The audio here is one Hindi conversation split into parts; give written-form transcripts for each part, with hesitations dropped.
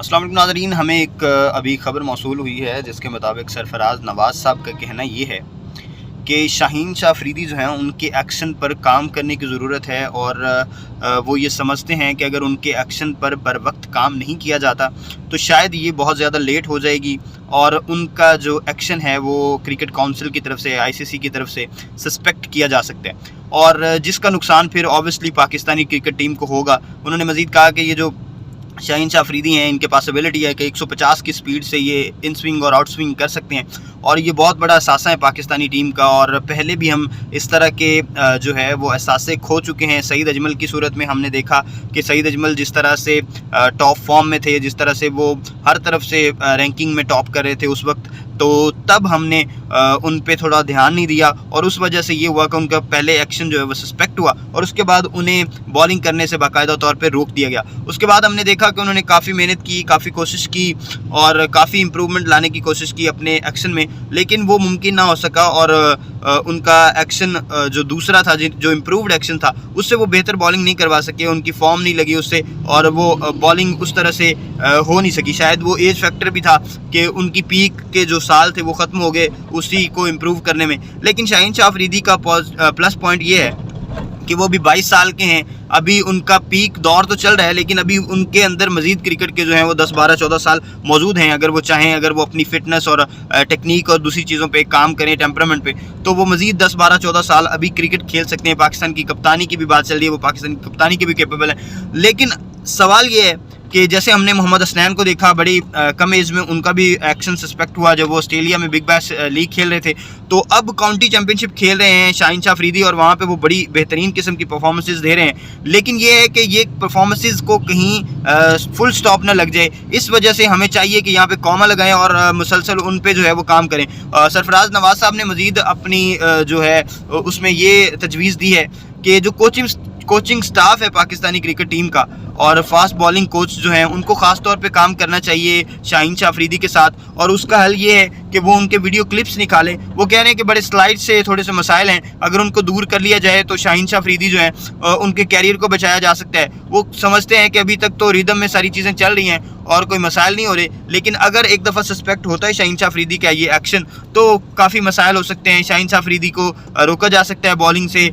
अस्सलाम वालेकुम नाज़रीन, हमें एक अभी ख़बर मौसूल हुई है जिसके मुताबिक सरफराज नवाज़ साहब का कहना ये है कि शाहीन शाह अफरीदी जो हैं उनके एक्शन पर काम करने की ज़रूरत है और वो ये समझते हैं कि अगर उनके एक्शन पर बर वक्त काम नहीं किया जाता तो शायद ये बहुत ज़्यादा लेट हो जाएगी और उनका जो एक्शन है वो क्रिकेट काउंसिल की तरफ से, आईसीसी की तरफ से सस्पेक्ट किया जा सकता है और जिसका नुकसान फिर ऑब्वियसली पाकिस्तानी क्रिकेट टीम को होगा। उन्होंने मज़ीद कहा कि ये जो शाहीन शाह अफरीदी हैं इनके पास एबिलिटी है कि 150 की स्पीड से ये इन स्विंग और आउट स्विंग कर सकते हैं और ये बहुत बड़ा असासा है पाकिस्तानी टीम का। और पहले भी हम इस तरह के जो है वो असासे खो चुके हैं। सईद अजमल की सूरत में हमने देखा कि सईद अजमल जिस तरह से टॉप फॉर्म में थे, जिस तरह से वो हर तरफ से रैंकिंग में टॉप कर रहे थे उस वक्त, तो तब हमने उन पे थोड़ा ध्यान नहीं दिया और उस वजह से ये हुआ कि उनका पहले एक्शन जो है वो सस्पेक्ट हुआ और उसके बाद उन्हें बॉलिंग करने से बाकायदा तौर पे रोक दिया गया। उसके बाद हमने देखा कि उन्होंने काफ़ी मेहनत की, काफ़ी कोशिश की और काफ़ी इम्प्रूवमेंट लाने की कोशिश की अपने एक्शन में, लेकिन वो मुमकिन ना हो सका और उनका एक्शन जो दूसरा था, जो इम्प्रूव्ड एक्शन था, उससे वो बेहतर बॉलिंग नहीं करवा सके, उनकी फॉर्म नहीं लगी उससे और वो बॉलिंग उस तरह से हो नहीं सकी। शायद वो एज फैक्टर भी था कि उनकी पीक के जो साल थे वो ख़त्म हो गए उसी को इम्प्रूव करने में। लेकिन शाहीन शाह अफरीदी का प्लस पॉइंट ये है कि वो भी 22 साल के हैं, अभी उनका पीक दौर तो चल रहा है लेकिन अभी उनके अंदर मज़ीद क्रिकेट के जो हैं वो 10, 12, 14 साल मौजूद हैं। अगर वो चाहें, अगर वो अपनी फ़िटनेस और टेक्निक और दूसरी चीज़ों पे काम करें, टेम्परामेंट पे, तो वो मज़ीद 10, 12, 14 साल अभी क्रिकेट खेल सकते हैं। पाकिस्तान की कप्तानी की भी बात चल रही है, वो पाकिस्तान की कप्तानी के भी कैपेबल है। लेकिन सवाल ये है कि जैसे हमने मोहम्मद हसनैन को देखा, बड़ी कम एज में उनका भी एक्शन सस्पेक्ट हुआ जब वो ऑस्ट्रेलिया में बिग बैश लीग खेल रहे थे, तो अब काउंटी चैंपियनशिप खेल रहे हैं शाहीन शाह अफरीदी और वहाँ पे वो बड़ी बेहतरीन किस्म की परफॉर्मेंसेस दे रहे हैं। लेकिन ये है कि ये परफॉर्मेंसेस को कहीं फुल स्टॉप ना लग जाए, इस वजह से हमें चाहिए कि यहाँ पे कॉमा लगाएं और मुसलसल उन पे जो है वो काम करें। सरफराज नवाज़ साहब ने मज़ीद अपनी जो है उसमें ये तजवीज़ दी है कि जो कोचिंग स्टाफ है पाकिस्तानी क्रिकेट टीम का और फास्ट बॉलिंग कोच जो हैं उनको ख़ास तौर पे काम करना चाहिए शाहीन शाह अफरीदी के साथ और उसका हल ये है कि वो उनके वीडियो क्लिप्स निकालें। वो कह रहे हैं कि बड़े स्लाइड से थोड़े से मसाइल हैं, अगर उनको दूर कर लिया जाए तो शाहीन शाह अफरीदी जो हैं उनके कैरियर को बचाया जा सकता है। वो समझते हैं कि अभी तक तो रिदम में सारी चीज़ें चल रही हैं और कोई मसाइल नहीं हो रहे, लेकिन अगर एक दफ़ा सस्पेक्ट होता है शाहीन शाह अफरीदी का ये एक्शन तो काफ़ी मसाइल हो सकते हैं। शाहीन शाह अफरीदी को रोका जा सकता है बॉलिंग से,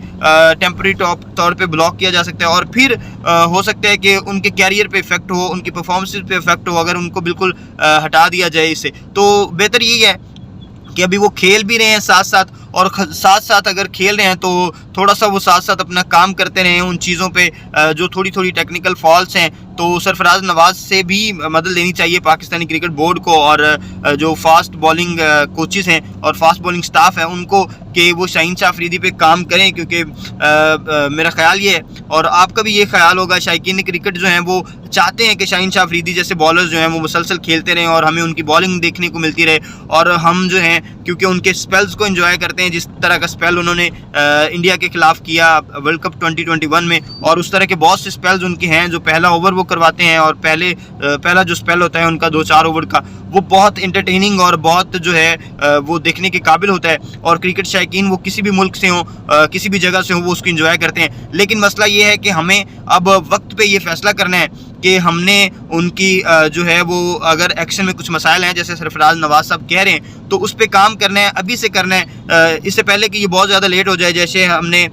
टेम्परेरी तौर पे ब्लॉक किया जा सकता है और फिर हो सकता है कि उनके कैरियर पे इफेक्ट हो, उनकी परफॉर्मेंस पे इफेक्ट हो अगर उनको बिल्कुल हटा दिया जाए इससे। तो बेहतर यही है कि अभी वो खेल भी रहे हैं साथ साथ और साथ साथ अगर खेल रहे हैं तो थोड़ा सा वो साथ साथ अपना काम करते रहें उन चीज़ों पे जो थोड़ी थोड़ी टेक्निकल फॉल्ट्स हैं। तो सरफराज नवाज़ से भी मदद लेनी चाहिए पाकिस्तानी क्रिकेट बोर्ड को और जो फास्ट बॉलिंग कोचेस हैं और फास्ट बॉलिंग स्टाफ है उनको, कि वो शाहीन शाह अफरीदी पे काम करें, क्योंकि मेरा ख्याल ये है और आपका भी ये ख्याल होगा, शायकीन क्रिकेट जो हैं वो चाहते हैं कि शाहीन शाह अफरीदी जैसे बॉलर्स जो हैं वो मुसलसल खेलते रहें और हमें उनकी बॉलिंग देखने को मिलती रहे और हम जो हैं क्योंकि उनके स्पेल्स को एंजॉय करते हैं, जिस तरह का स्पेल उन्होंने इंडिया के खिलाफ किया वर्ल्ड कप 2021 में, और उस तरह के बहुत से स्पेल्स उनके हैं जो पहला ओवर वो करवाते हैं और पहला जो स्पेल होता है उनका 2-4 ओवर का, वो बहुत इंटरटेनिंग और बहुत जो है वो देखने के काबिल होता है और क्रिकेट शायकीन वो किसी भी मुल्क से हो, किसी भी जगह से हो, वो उसको एंजॉय करते हैं। लेकिन मसला ये है कि हमें अब वक्त पे ये फैसला करना है कि हमने उनकी जो है वो अगर एक्शन में कुछ मसाइल हैं जैसे सरफराज नवाज़ साहब कह रहे हैं तो उस पर काम करना है, अभी से करना है, इससे पहले कि ये बहुत ज़्यादा लेट हो जाए, जैसे हमने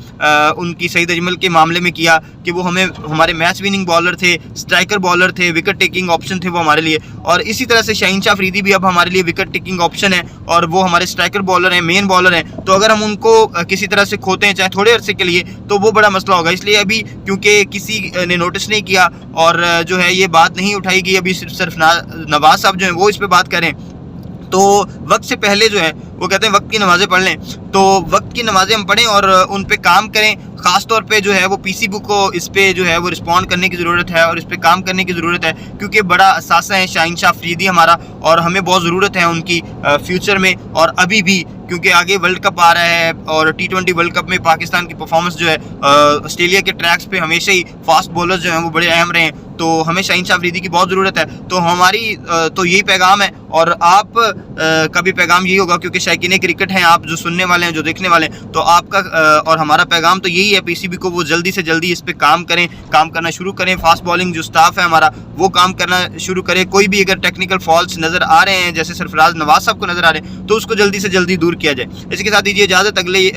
उनकी सईद अजमल के मामले में किया कि वो हमारे मैच विनिंग बॉलर थे, स्ट्राइकर बॉलर थे, विकेट टेकिंग ऑप्शन थे वो हमारे लिए, और इसी तरह से शाहीन शाह अफरीदी भी अब हमारे लिए विकेट टेकिंग ऑप्शन है और वो हमारे स्ट्राइकर बॉलर हैं, मेन बॉलर हैं। तो अगर हम उनको किसी तरह से खोते हैं चाहे थोड़े अरसे के लिए तो वो बड़ा मसला होगा। इसलिए अभी क्योंकि किसी ने नोटिस नहीं किया और जो है ये बात नहीं उठाई गई, अभी सिर्फ नवाज़ साहब जो हैं वो इस पर बात करें, तो वक्त से पहले जो है वो कहते हैं वक्त की नमाज़ें पढ़ लें, तो वक्त की नमाज़ें हम पढ़ें और उन पे काम करें। ख़ास तौर पे जो है वो पीसी बुक को इस पे जो है वो रिस्पॉन्ड करने की ज़रूरत है और इस पे काम करने की ज़रूरत है, क्योंकि बड़ा असासा है शाहीन शाह अफरीदी हमारा और हमें बहुत ज़रूरत है उनकी फ्यूचर में और अभी भी क्योंकि आगे वर्ल्ड कप आ रहा है और T20 वर्ल्ड कप में पाकिस्तान की परफॉर्मेंस जो है ऑस्ट्रेलिया के ट्रैक्स पे हमेशा ही फास्ट बॉलर्स जो हैं वो बड़े अहम रहे हैं, तो हमें शाहीन शाह अफरीदी की बहुत ज़रूरत है। तो हमारी तो यही पैगाम है और आप का भी पैगाम यही होगा, क्योंकि शौकीन क्रिकेट हैं आप, जो सुनने वाले हैं, जो देखने वाले हैं, तो आपका और हमारा पैगाम तो यही है पीसीबी को वो जल्दी से जल्दी इस पर काम करें, काम करना शुरू करें। फास्ट बॉलिंग जो स्टाफ है हमारा वो काम करना शुरू करे। कोई भी अगर टेक्निकल फॉल्ट्स नज़र आ रहे हैं, जैसे सरफराज नवाज साहब को नज़र आ रहे हैं, तो उसको जल्दी से जल्दी दूर किया जाए। इसके साथ दीजिए इजाज़त, अगले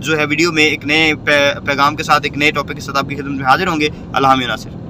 जो है वीडियो में एक नए पैगाम के साथ, एक नए टॉपिक के साथ आपकी खिदमत में हाजिर होंगे। अल्लाह हाफ़िज़ नासिर।